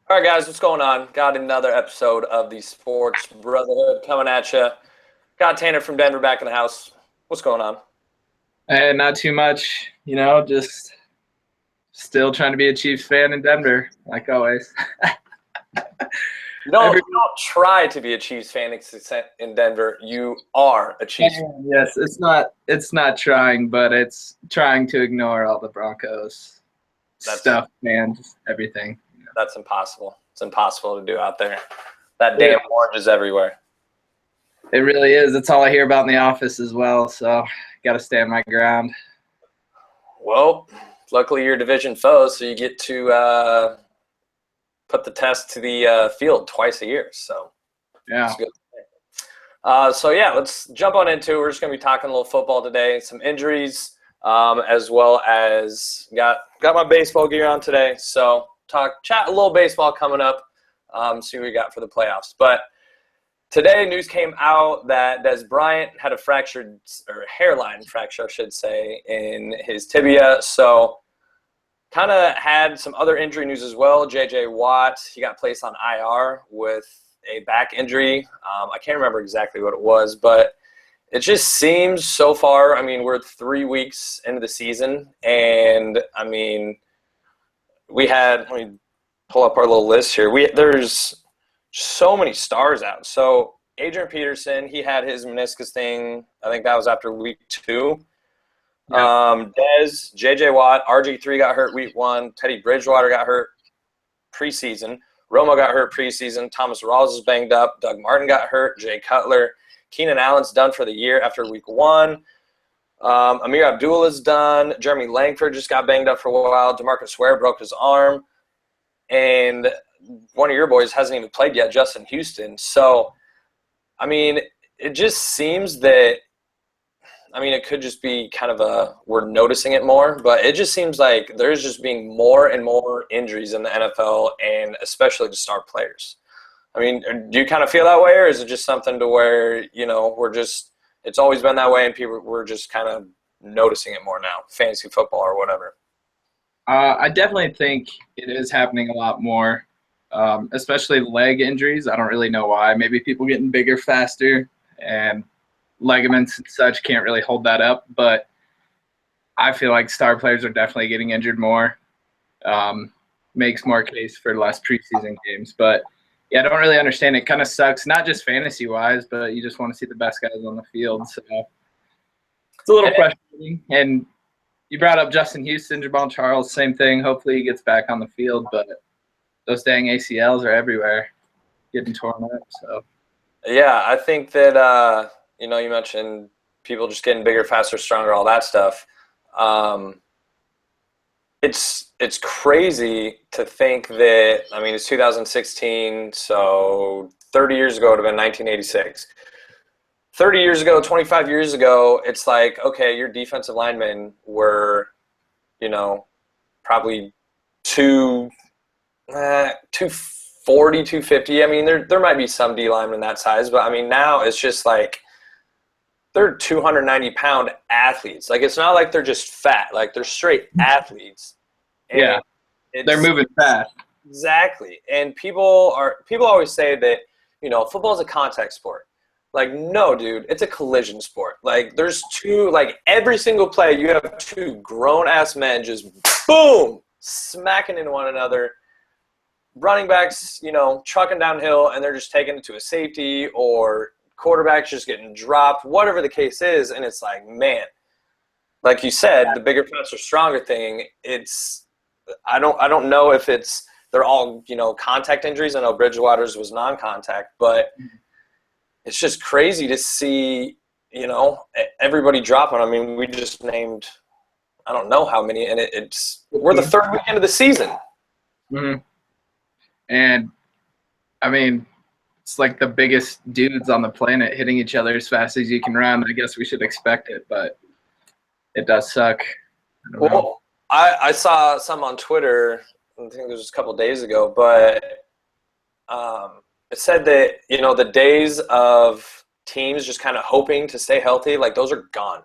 All right, guys, what's going on? Got another episode of the Sports Brotherhood coming at you. Got Tanner from Denver back in the house. What's going on? And not too much, just still trying to be a Chiefs fan in Denver, like always. You don't, Every you don't try to be a Chiefs fan in Denver. You are a Chiefs fan. yes, it's not trying, but it's trying to ignore all the Broncos That's stuff and just everything. that's impossible. It's impossible to do out there. That Yeah, damn orange is everywhere. it really is. That's all I hear about in the office as well. So got to stand my ground. Well, luckily you're division foes, so you get to put the test to the field twice a year. So it's Yeah. good. Let's jump on into it. We're just going to be talking a little football today, some injuries, as well as got my baseball gear on today. So chat a little baseball coming up, see what we got for the playoffs. But today, news came out that Dez Bryant had a hairline fracture, I should say, in his tibia. So kind of had some other injury news as well. J.J. Watt, he got placed on IR with a back injury. I can't remember exactly what it was, but it just seems so far, we're 3 weeks into the season, and, let me pull up our little list here. There's so many stars out. So Adrian Peterson, he had his meniscus thing. I think that was after week 2. Yeah. Dez, J.J. Watt, RG3 got hurt week 1. Teddy Bridgewater got hurt preseason. Romo got hurt preseason. Thomas Rawls is banged up. Doug Martin got hurt. Jay Cutler. Keenan Allen's done for the year after week 1. Amir Abdullah's done. Jeremy Langford just got banged up for a while. DeMarcus Ware broke his arm. And one of your boys hasn't even played yet, Justin Houston. So, it just seems that it could just be kind of we're noticing it more, but it just seems like there's just being more and more injuries in the NFL, and especially to star players. Do you kind of feel that way, or is it just something to where, it's always been that way and we're just kind of noticing it more now, fantasy football or whatever? I definitely think it is happening a lot more, especially leg injuries. I don't really know why. Maybe people getting bigger faster and ligaments and such can't really hold that up. But I feel like star players are definitely getting injured more. Makes more case for less preseason games. But, yeah, I don't really understand. It kind of sucks, not just fantasy-wise, but you just want to see the best guys on the field. So it's a little frustrating. And you brought up Justin Houston, Jamal Charles, same thing. Hopefully he gets back on the field, but those dang ACLs are everywhere, getting torn up. So Yeah, I think that, you mentioned people just getting bigger, faster, stronger, all that stuff. It's crazy to think that, it's 2016, so 30 years ago it would have been 1986. 30 years ago, 25 years ago, it's like, okay, your defensive linemen were, probably 240, 250. There might be some D linemen that size, but now it's just like they're 290-pound athletes. Like, it's not like they're just fat. Like, they're straight athletes. And yeah, they're moving fast. Exactly. And people always say that, football is a contact sport. Like, no, dude, it's a collision sport. Like, there's every single play, you have two grown-ass men just, boom, smacking into one another. Running backs, trucking downhill, and they're just taking it to a safety, or quarterbacks just getting dropped, whatever the case is. And it's like, man, like you said, the bigger, faster, stronger thing, I don't know if they're all, contact injuries. I know Bridgewater's was non-contact, but it's just crazy to see, everybody dropping. We just named, I don't know how many, and we're the third weekend of the season. Mm-hmm. And, it's like the biggest dudes on the planet hitting each other as fast as you can run. I guess we should expect it, but it does suck. Well, I saw some on Twitter, I think it was just a couple of days ago, but it said that, the days of teams just kind of hoping to stay healthy, like, those are gone.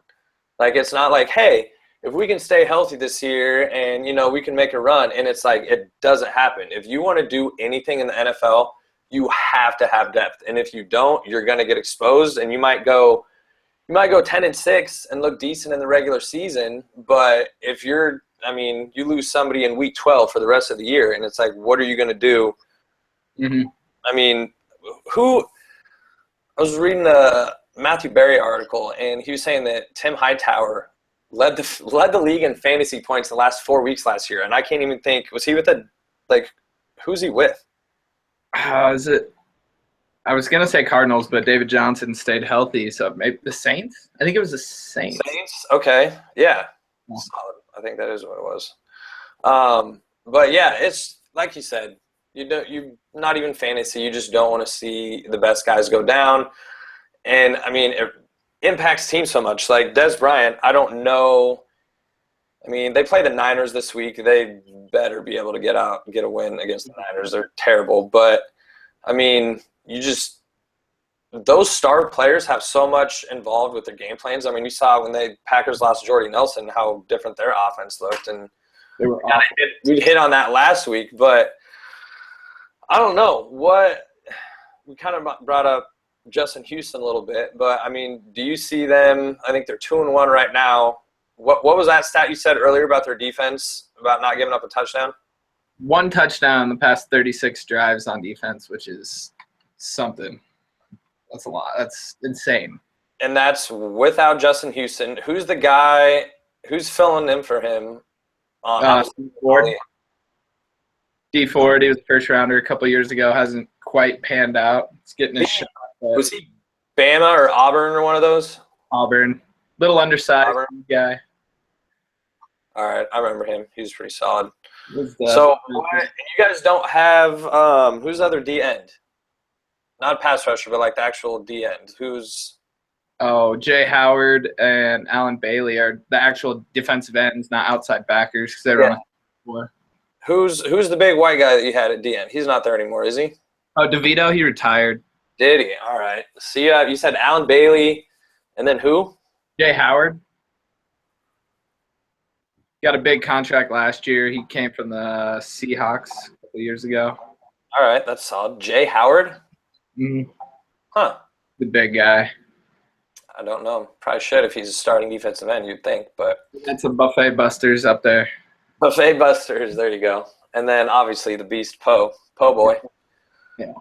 Like, it's not like, hey, if we can stay healthy this year and, we can make a run, and it's like it doesn't happen. If you want to do anything in the NFL, you have to have depth. And if you don't, you're going to get exposed, and you might go 10-6 and look decent in the regular season, but if you lose somebody in week 12 for the rest of the year, and it's like, what are you going to do? Mm-hmm. I mean, I was reading a Matthew Berry article, and he was saying that Tim Hightower led the league in fantasy points the last 4 weeks last year, and I can't even think, was he with who's he with? I was going to say Cardinals, but David Johnson stayed healthy, so maybe the Saints? I think it was the Saints. Saints? Okay, yeah. Solid. I think that is what it was. But yeah, it's like you said, you not even fantasy, you just don't want to see the best guys go down. And I mean, it impacts teams so much. Like Dez Bryant, I don't know. I mean, they play the Niners this week. They better be able to get out and get a win against the Niners. They're terrible. But I mean, those star players have so much involved with their game plans. I mean, you saw when Packers lost Jordy Nelson, how different their offense looked, and they were awful. We hit on that last week, but I don't know we kind of brought up Justin Houston a little bit, but I mean, do you see them? I think they're 2-1 right now. What was that stat you said earlier about their defense, about not giving up a touchdown? 1 touchdown in the past 36 drives on defense, which is something. That's a lot. That's insane. And that's without Justin Houston. Who's the guy who's filling in for him? D Ford, he was a first rounder a couple years ago, hasn't quite panned out. He's getting his shot. Was he Bama or Auburn or one of those? Auburn. Little undersized guy. All right, I remember him. He was pretty solid. So you guys don't have who's the other D end? Not pass rusher, but like the actual D end. Jay Howard and Alan Bailey are the actual defensive ends, not outside backers, because they run a four. Who's the big white guy that you had at D end? He's not there anymore, is he? Oh, DeVito, he retired. Did he? All right. So you said Alan Bailey, and then who? Jay Howard. Got a big contract last year. He came from the Seahawks a couple years ago. All right, that's solid. Jay Howard? Mm-hmm. Huh. The big guy. I don't know. Probably should if he's a starting defensive end, you'd think. But that's a buffet busters up there. Buffet busters, there you go. And then obviously the beast Po boy. Yeah.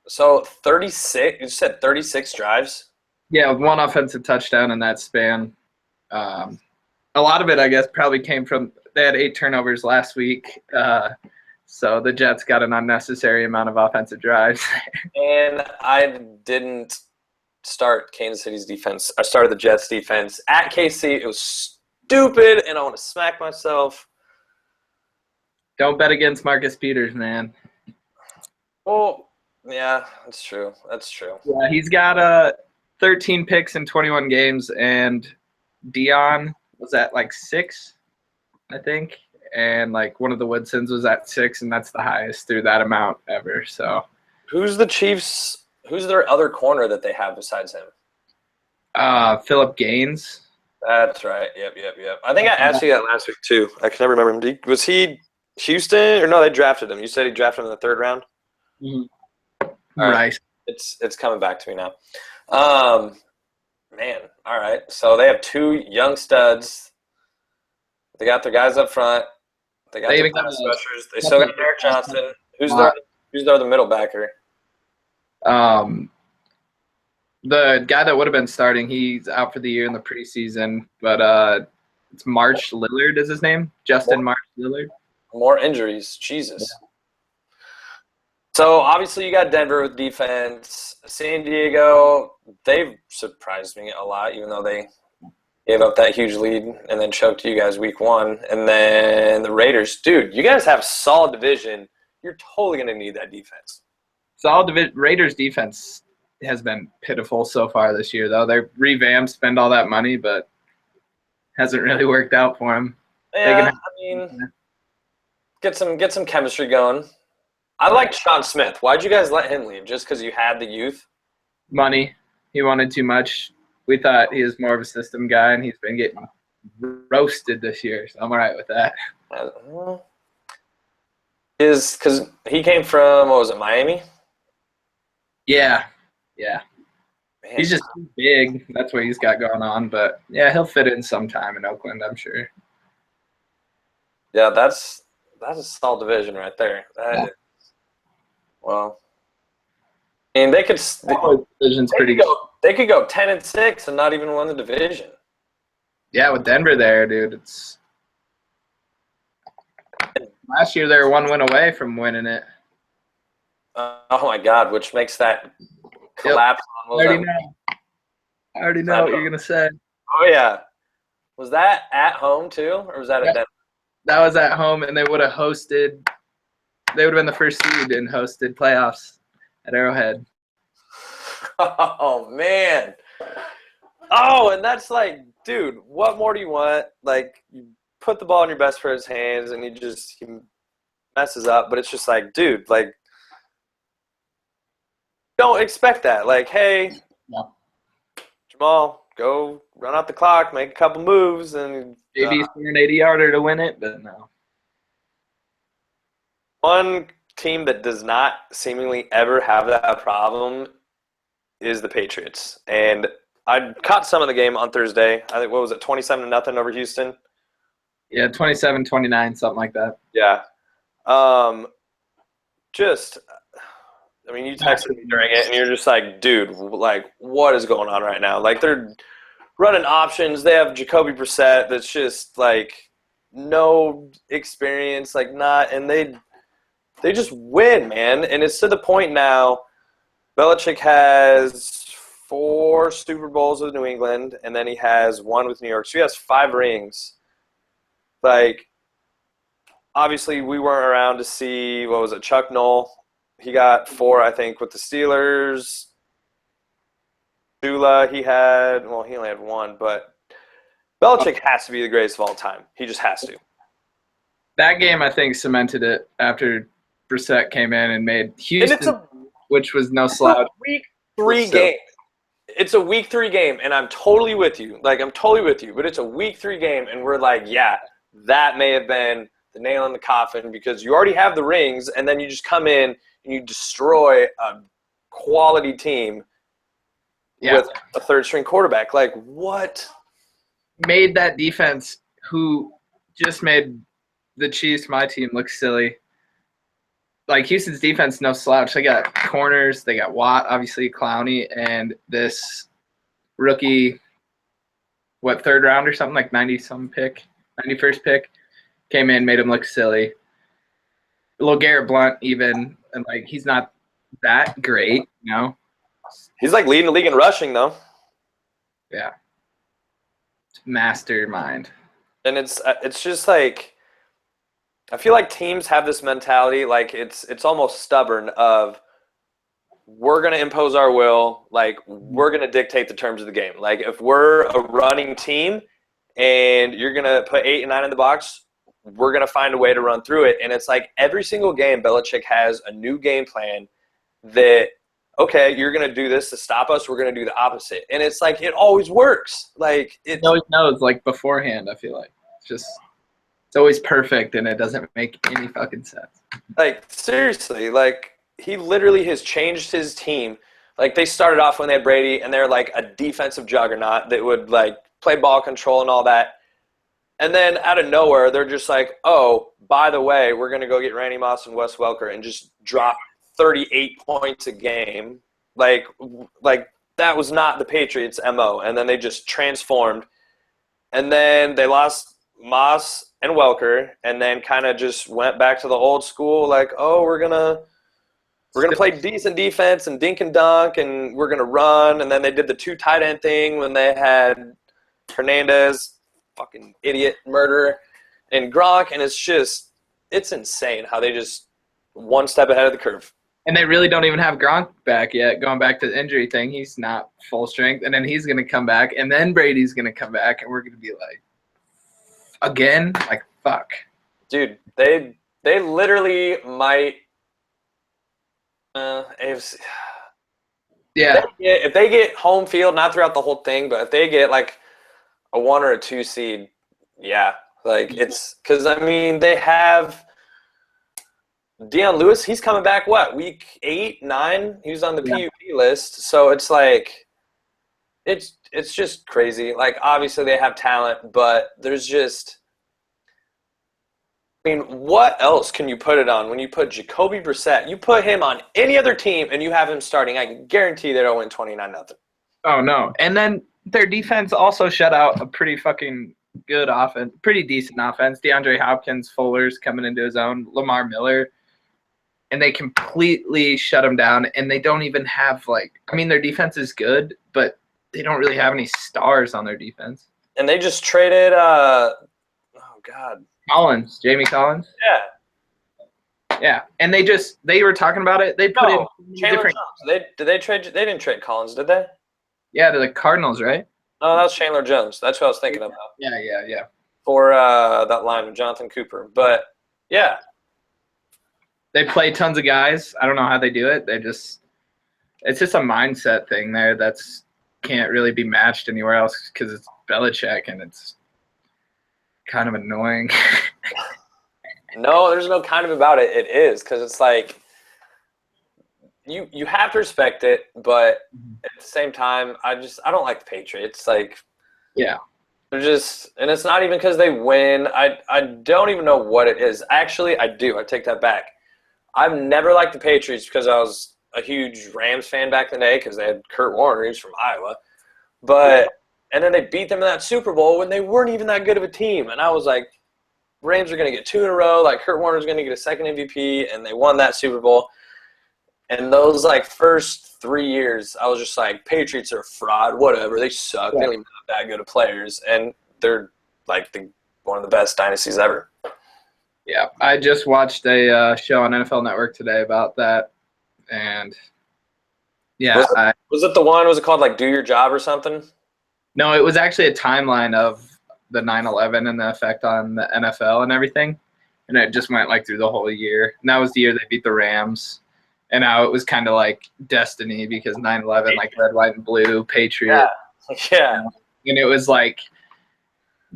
So 36. You said 36 drives. Yeah, with 1 offensive touchdown in that span. A lot of it, I guess, probably came from they had 8 turnovers last week. So the Jets got an unnecessary amount of offensive drives. And I didn't start Kansas City's defense. I started the Jets defense at KC. It was stupid, and I want to smack myself. Don't bet against Marcus Peters, man. Well, yeah, that's true. That's true. Yeah, he's got 13 picks in 21 games, and Dion was at like 6, I think. And like one of the Woodsons was at 6, and that's the highest through that amount ever. So, who's the Chiefs? Who's their other corner that they have besides him? Phillip Gaines. That's right. Yep. I think I asked you that last week too. I can never remember him. Was he Houston or no? They drafted him. You said he drafted him in the 3rd round. Mm-hmm. Right. It's coming back to me now. Man. All right. So they have 2 young studs. They got their guys up front. They got their pass rushers. They still got Derek Johnson. Who's their other middle backer? The guy that would have been starting, he's out for the year in the preseason, but it's March Lillard is his name. March Lillard. More injuries. Jesus. Yeah. So, obviously, you got Denver with defense. San Diego, they've surprised me a lot, even though they gave up that huge lead and then choked you guys week 1. And then the Raiders. Dude, you guys have solid division. You're totally going to need that defense. Raiders defense has been pitiful so far this year, though. They're revamped, spend all that money, but hasn't really worked out for them. Yeah, get some chemistry going. I liked Sean Smith. Why'd you guys let him leave? Just because you had the youth? Money. He wanted too much. We thought he was more of a system guy, and he's been getting roasted this year, so I'm all right with that. Is because he came from, what was it, Miami? Yeah. Man, He's just too big. That's what he's got going on. But, yeah, he'll fit in sometime in Oakland, I'm sure. yeah, that's a solid division right there. Well, and they could Division's pretty go, they could go 10-6 and not even win the division. Yeah, with Denver there, dude. It's last year they were 1 win away from winning it. Oh my God, which makes that collapse. Yep. I already know what you're gonna say. Oh yeah, was that at home too, or was that at Denver? That was at home, and they would have hosted. They would have been the first seed and hosted playoffs at Arrowhead. Oh man. Oh, and that's like, dude, what more do you want? Like, you put the ball in your best friend's hands, and he messes up. But it's just like, dude, like, don't expect that. Like, hey, Jamal, go run out the clock, make a couple moves, and maybe an 80-yarder to win it, but no. One team that does not seemingly ever have that problem is the Patriots. And I caught some of the game on Thursday. I think, what was it, 27-0 over Houston? Yeah, 27-29, something like that. Yeah. You texted me during it, and you're just like, dude, like, what is going on right now? Like, they're running options. They have Jacoby Brissett that's just, like, no experience, like, not – and they just win, man. And it's to the point now, Belichick has 4 Super Bowls with New England, and then he has 1 with New York. So he has 5 rings. Like, obviously, we weren't around to see, what was it, Chuck Noll. He got 4, I think, with the Steelers. Shula, he only had 1, but Belichick has to be the greatest of all time. He just has to. That game, I think, cemented it after Brissett came in and made Houston, which was no slouch. Week 3 game. It's a week 3 game, and I'm totally with you. Like, I'm totally with you, but it's a week 3 game, and we're like, yeah, that may have been the nail in the coffin because you already have the rings, and then you just come in and you destroy a quality team with a third-string quarterback. Like, what? Made that defense, who just made the Chiefs, my team, look silly. Like, Houston's defense, no slouch. They got corners. They got Watt, obviously, Clowney, and this rookie, third round or something, like 90-some pick, 91st pick, came in, made him look silly. A little Garrett Blunt even, and, like, he's not that great, you know? He's, like, leading the league in rushing, though. Yeah. Mastermind. And it's just, like, I feel like teams have this mentality, like it's almost stubborn of we're going to impose our will, like we're going to dictate the terms of the game. Like if we're a running team and you're going to put 8 and 9 in the box, we're going to find a way to run through it. And it's like every single game, Belichick has a new game plan that, okay, you're going to do this to stop us. We're going to do the opposite. And it's like it always works. Like it always knows, like beforehand, I feel like. It's always perfect, and it doesn't make any fucking sense. Like, seriously, like, he literally has changed his team. Like, they started off when they had Brady, and they're, like, a defensive juggernaut that would, like, play ball control and all that. And then out of nowhere, they're just like, oh, by the way, we're going to go get Randy Moss and Wes Welker and just drop 38 points a game. Like that was not the Patriots' MO. And then they just transformed. And then they lost Moss and Welker, and then kind of just went back to the old school, like, oh, we're gonna play decent defense and dink and dunk, and we're gonna run. And then they did the 2 tight end thing when they had Hernandez, fucking idiot murderer, and Gronk, and it's insane how they just one step ahead of the curve. And they really don't even have Gronk back yet. Going back to the injury thing, he's not full strength, and then he's gonna come back, and then Brady's gonna come back, and we're gonna be like, again, like, fuck. Dude, they literally might AFC. Yeah. If they get home field, not throughout the whole thing, but if they get like a 1 or a 2 seed, Yeah, like it's because I mean they have Deion Lewis. He's coming back. What, week 8, 9? He was on the Yeah. PUP list. So it's like it's just crazy. Like obviously they have talent, but there's just. I mean, what else can you put it on when you put Jacoby Brissett? You put him on any other team and you have him starting. I can guarantee they don't win 29-0. Oh no! And then their defense also shut out a pretty fucking good offense, pretty decent offense. DeAndre Hopkins, Fuller's coming into his own, Lamar Miller, and they completely shut him down. And they don't even have I mean, their defense is good, but they don't really have any stars on their defense. And they just traded. Oh God. Jamie Collins. Yeah. Yeah, and they were talking about it. They put in Chandler different. Jones. They didn't trade Collins, did they? Yeah, to the Cardinals, right? No, that was Chandler Jones. That's what I was thinking about. Yeah. For that line with Jonathan Cooper. But yeah. They play tons of guys. I don't know how they do it. It's just a mindset thing there that's can't really be matched anywhere else because it's Belichick and it's kind of annoying. No, there's no kind of about it. It is because it's like you have to respect it, but at the same time, I don't like the Patriots. Like, yeah, they're just, and it's not even because they win. I don't even know what it is. Actually, I do. I take that back. I've never liked the Patriots because I was a huge Rams fan back in the day because they had Kurt Warner, who's from Iowa. And then they beat them in that Super Bowl when they weren't even that good of a team. And I was like, Rams are going to get 2 in a row. Like, Kurt Warner's going to get a second MVP, and they won that Super Bowl. And those, first 3 years, I was just like, Patriots are a fraud, whatever. They suck. Yeah. They don't even have that good of players. And they're, one of the best dynasties ever. Yeah, I just watched a show on NFL Network today about that. And, yeah. Was it the one, was it called, Do Your Job or something? No, it was actually a timeline of the 9/11 and the effect on the NFL and everything. And it just went, through the whole year. And that was the year they beat the Rams. And now it was kind of like destiny because 9/11, red, white, and blue, Patriot. Yeah. And it was like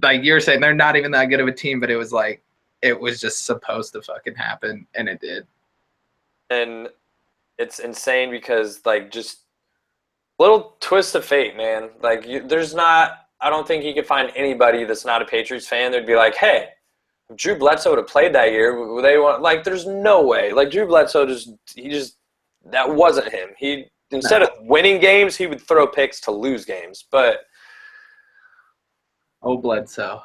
you're saying, they're not even that good of a team, but it was it was just supposed to fucking happen, and it did. And it's insane because, just little twist of fate, man. There's not – I don't think you could find anybody that's not a Patriots fan that'd be like, hey, if Drew Bledsoe would have played that year, they want there's no way. Drew Bledsoe that wasn't him. He instead of winning games, he would throw picks to lose games. But Bledsoe.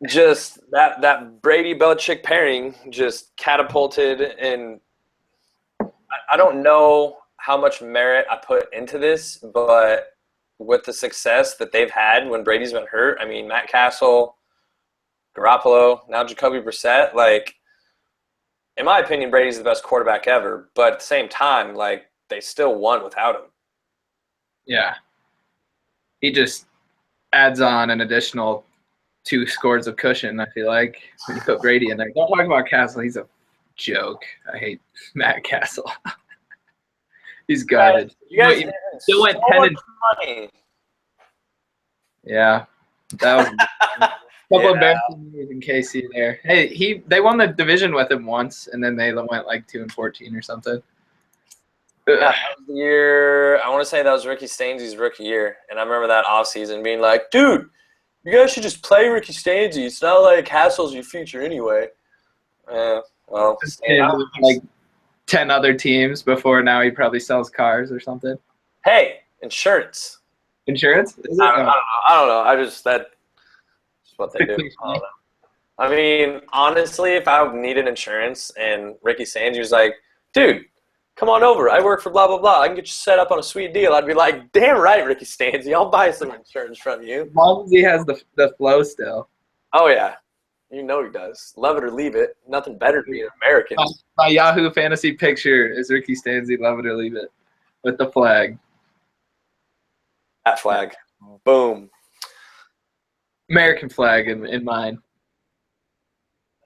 Just that Brady Belichick pairing just catapulted, and I don't know how much merit I put into this, but with the success that they've had when Brady's been hurt, I mean, Matt Castle, Garoppolo, now Jacoby Brissett, in my opinion, Brady's the best quarterback ever, but at the same time, they still won without him. Yeah. He just adds on an additional 2 scores of cushion, I feel like, when you put Brady in there. Don't talk about Castle. He's a joke. I hate Matt Castle. He's garbage. You guys still went 10 and money. Yeah. That was a couple of embarrassing years in KC there. Hey, they won the division with him once, and then they went 2-14 or something. Yeah, that was the year. I want to say that was Ricky Stanzi's rookie year, and I remember that offseason being like, dude, you guys should just play Ricky Stanzi. It's not like Castle's your future anyway. Well, 10 other teams before now he probably sells cars or something. Hey, insurance. Insurance? I don't know. That's what they do. I don't know. I mean, honestly, if I needed insurance and Ricky Stanzi was like, dude, come on over. I work for blah, blah, blah. I can get you set up on a sweet deal. I'd be like, damn right, Ricky Stanzi. I'll buy some insurance from you. As long as he has the flow still. Oh, yeah. You know he does. Love it or leave it. Nothing better to be an American. My Yahoo fantasy picture is Ricky Stanzi, love it or leave it, with the flag. That flag. Boom. American flag in mine.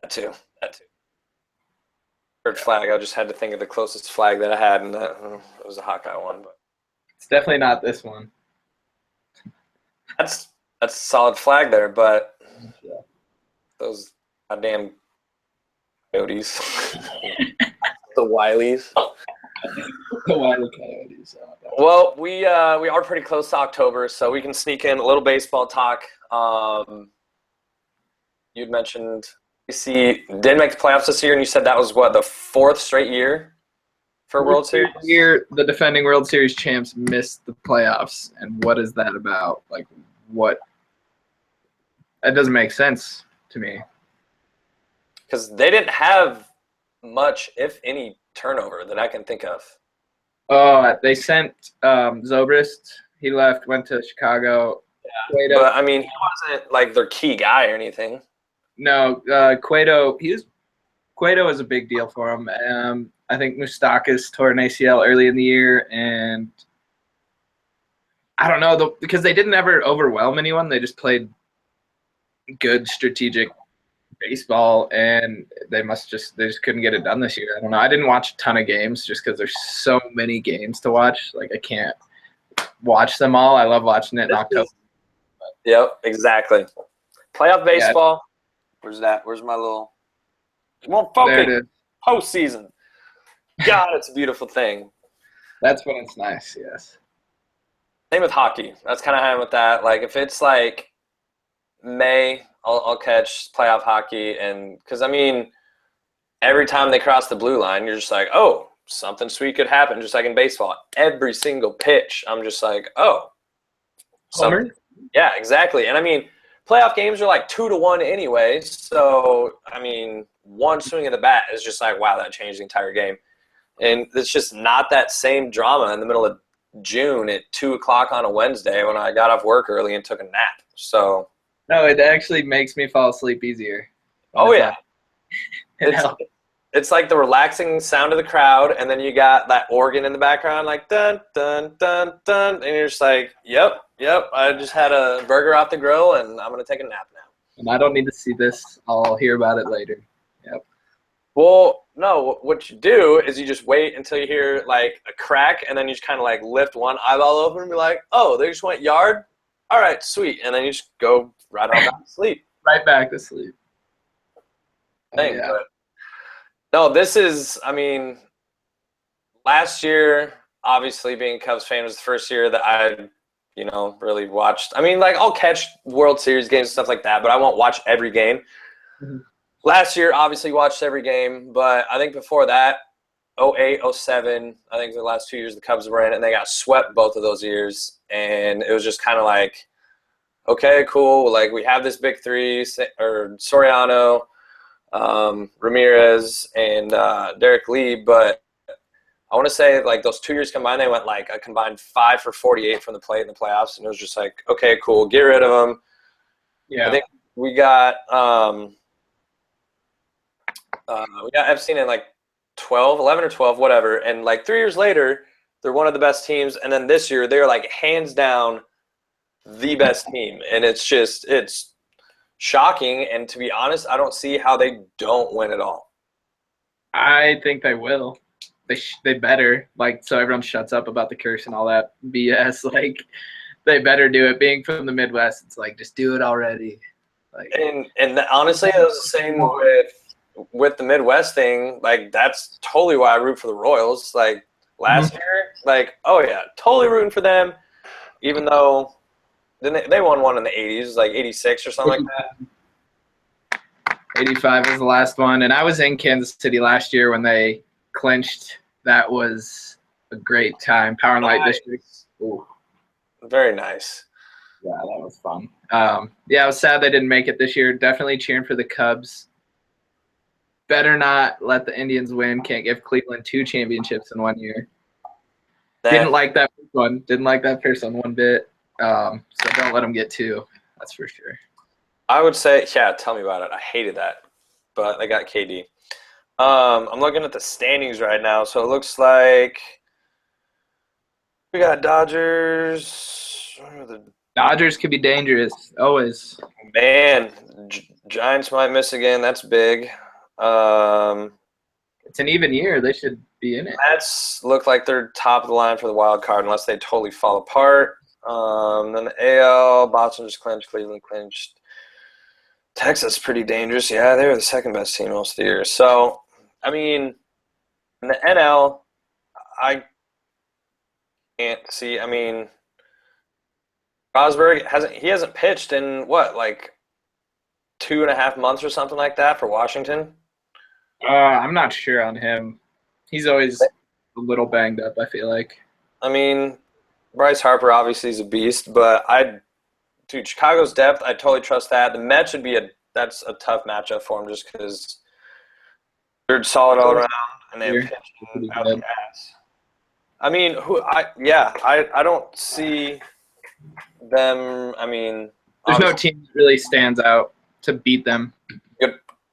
That too. Third flag. I just had to think of the closest flag that I had, and that it was a Hawkeye one. But it's definitely not this one. That's a solid flag there, but Those goddamn Coyotes. The Wileys. The Wiley Coyotes. Well, we are pretty close to October, so we can sneak in a little baseball talk. You'd mentioned BC did make the playoffs this year, and you said that was, what, the 4th straight year for World Series? Year the defending World Series champs missed the playoffs, and what is that about? Like, what? That doesn't make sense to me. Because they didn't have much, if any, turnover that I can think of. They sent Zobrist. He left, went to Chicago. Yeah, but, I mean, he wasn't, like, their key guy or anything. No, Cueto was a big deal for him. I think Moustakas tore an ACL early in the year, and I don't know, because they didn't ever overwhelm anyone. They just played good strategic baseball, and they just couldn't get it done this year. I don't know. I didn't watch a ton of games just because there's so many games to watch. Like, I can't watch them all. I love watching it in October. Yep, exactly. Playoff baseball. Yeah. Where's that? Where's my little – come on, focus. Postseason. God, it's a beautiful thing. That's when it's nice, yes. Same with hockey. That's kind of how I'm with that. Like, if it's like May, I'll catch playoff hockey. And because, I mean, every time they cross the blue line, you're just like, oh, something sweet could happen, just like in baseball. Every single pitch, I'm just like, oh. Homer? Yeah, exactly. And, I mean, playoff games are like 2-1 anyway. So, I mean, one swing of the bat is just like, wow, that changed the entire game. And it's just not that same drama in the middle of June at 2 o'clock on a Wednesday when I got off work early and took a nap. So no, it actually makes me fall asleep easier. Oh, yeah. It's like the relaxing sound of the crowd, and then you got that organ in the background, like dun, dun, dun, dun. And you're just like, yep, I just had a burger off the grill, and I'm going to take a nap now. And I don't need to see this. I'll hear about it later. Yep. Well, no, what you do is you just wait until you hear, like, a crack, and then you just kind of, like, lift one eyeball open and be like, oh, they just went yard? All right, sweet. And then you just go right on back to sleep. Right back to sleep. Thing, yeah. But no, this is, I mean, last year, obviously being a Cubs fan was the first year that I, really watched. I mean, like, I'll catch World Series games and stuff like that, but I won't watch every game. Mm-hmm. Last year, obviously, watched every game, but I think before that, 08, 07, I think the last 2 years the Cubs were in, and they got swept both of those years, and it was just kind of like, okay, cool, like, we have this big three, or Soriano, Ramirez, and Derek Lee, but I want to say, like, those 2 years combined, they went, like, a combined 5 for 48 from the plate in the playoffs, and it was just like, okay, cool, get rid of them. Yeah. I think we got Epstein in, like, 11 or 12, whatever, and, like, 3 years later, they're one of the best teams, and then this year, they're, like, hands down the best team, and it's shocking, and to be honest, I don't see how they don't win it all. I think they will. They better, like, so everyone shuts up about the curse and all that BS. Like, they better do it. Being from the Midwest, it's like, just do it already. Like, and honestly, it was the same with the Midwest thing. Like, that's totally why I root for the Royals. Like, last year, like, oh yeah, totally rooting for them, even though they won one in the 80s, like 86 or something like that. 85 was the last one, and I was in Kansas City last year when they clinched. That was a great time. Power and Light District. Ooh. Very nice. Yeah, that was fun. Yeah, I was sad they didn't make it this year. Definitely cheering for the Cubs. Better not let the Indians win. Can't give Cleveland 2 championships in 1 year. Didn't like that first one. Didn't like that first one one bit. So don't let them get 2. That's for sure. I would say, yeah, tell me about it. I hated that, but they got KD. I'm looking at the standings right now, so it looks like we got Dodgers. Dodgers could be dangerous, always. Man, Giants might miss again. That's big. It's an even year. They should be in it. Mets look like they're top of the line for the wild card unless they totally fall apart. Then the AL, Boston just clinched, Cleveland clinched. Texas is pretty dangerous. Yeah, they were the second best team most of the year. So, I mean, in the NL, I can't see. I mean, Rosberg hasn't pitched in what, like 2.5 months or something like that for Washington. I'm not sure on him. He's always a little banged up, I feel like. I mean, Bryce Harper obviously is a beast, but dude, Chicago's depth, I totally trust that. The Mets would be that's a tough matchup for him just because they're solid all around and they have pitching out the ass. I mean, I don't see them. I mean, there's no team that really stands out to beat them.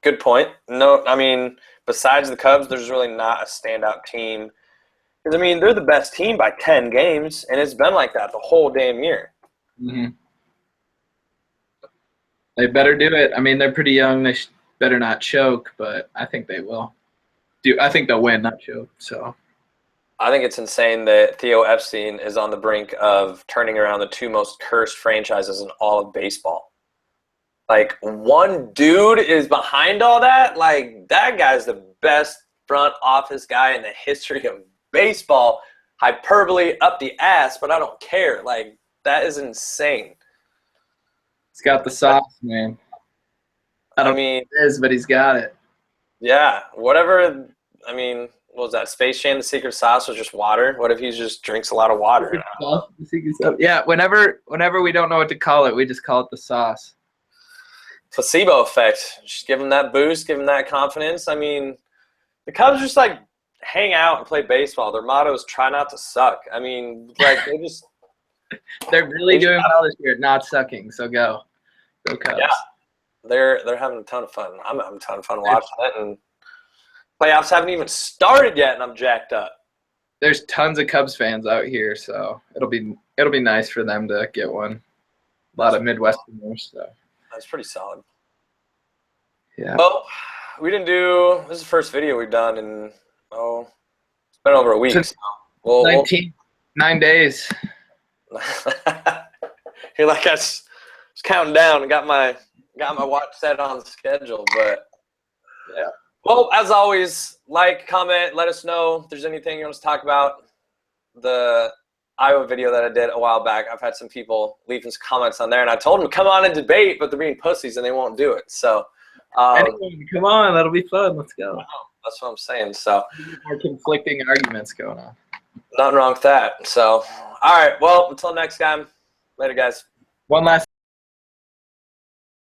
Good point. No, I mean, besides the Cubs, there's really not a standout team. Because, I mean, they're the best team by 10 games, and it's been like that the whole damn year. Mm-hmm. They better do it. I mean, they're pretty young. They better not choke, but I think they will. I think they'll win, not choke. So, I think it's insane that Theo Epstein is on the brink of turning around the two most cursed franchises in all of baseball. Like, one dude is behind all that? Like, that guy's the best front office guy in the history of baseball. Hyperbole up the ass, but I don't care. Like, that is insane. He's got the sauce, man. I mean, it is, but he's got it. Yeah, whatever. I mean, what was that? Space Jam, the secret sauce was just water. What if he just drinks a lot of water? Yeah, whenever we don't know what to call it, we just call it the sauce. Placebo effect. Just give him that boost, give him that confidence. I mean, the Cubs just like hang out and play baseball. Their motto is try not to suck. I mean, like they're really doing well this year, not sucking. So go Cubs. Yeah, they're having a ton of fun. I'm having a ton of fun watching it, and playoffs haven't even started yet, and I'm jacked up. There's tons of Cubs fans out here, so it'll be nice for them to get one. A lot of Midwesterners, so. That's pretty solid. Yeah. Well, this is the first video we've done in, it's been over a week. So 9 days. You're like, I was counting down and got my watch set on the schedule, but yeah. Well, as always, like, comment, let us know if there's anything you want us to talk about. The Iowa video that I did a while back, I've had some people leaving some comments on there, and I told them to come on and debate, but they're being pussies and they won't do it. So, come on, that'll be fun. Let's go. That's what I'm saying. So, more conflicting arguments going on. Nothing wrong with that. So, all right. Well, until next time, later, guys. One last